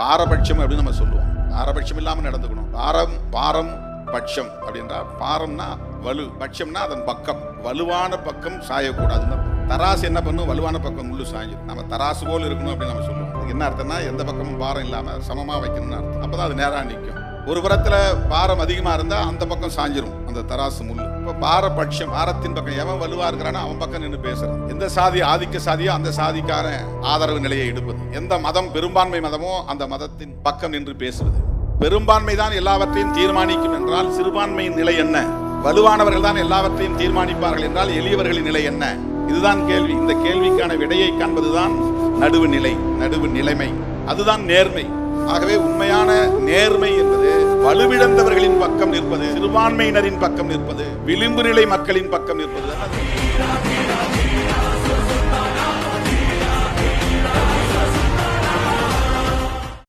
பாரபட்சம் அப்படின்னு நம்ம சொல்லுவோம். பாரபட்சம் இல்லாமல் நடந்துக்கணும். பாரம் பட்சம் அப்படின்றா, பாரம்னா வலு, பட்சம்னா அதன் பக்கம், வலுவான பக்கம் சாயக்கூடாதுன்னு. தராசு என்ன பண்ணும்? வலுவான பக்கம் முள்ளு சாயும். நம்ம தராசு போல் இருக்கணும் அப்படின்னு நம்ம சொல்லுவோம். என்ன அர்த்தம்னா எந்த பக்கமும் பாரம் இல்லாம சமமா வைக்கணும்னு அர்த்தம். அப்பதான் அது நேரா நிற்கும். ஒரு புறத்துல பாரம் அதிகமா இருந்தா அந்த பக்கம் சாஞ்சிரும் அந்த தராசு முள்ளு. இப்ப பாரபட்சம், பாரத்தின் பக்கம் எவன் வலுவா இருக்கிறானோ அவன் பக்கம் நின்று பேசுறது. எந்த சாதி ஆதிக்க சாதியோ அந்த சாதிக்கான ஆதரவு நிலையை எடுப்பது. எந்த மதம் பெரும்பான்மை மதமோ அந்த மதத்தின் பக்கம் நின்று பேசுவது. பெரும்பான்மை தான் எல்லாவற்றையும் தீர்மானிக்கும் என்றால் சிறுபான்மையின் நிலை என்ன? வலுவானவர்கள் தான் எல்லாவற்றையும் தீர்மானிப்பார்கள் என்றால் எளியவர்களின் நிலை என்ன? இதுதான் கேள்வி. இந்த கேள்விக்கான விடையை காண்பதுதான் நடுவு நிலை, நடுவு நிலைமை. அதுதான் நேர்மை. ஆகவே உண்மையான நேர்மை என்பது வலுவிழந்தவர்களின் பக்கம் நிற்பது, சிறுபான்மையினரின் பக்கம் நிற்பது, விளிம்பு நிலை மக்களின் பக்கம் நிற்பது.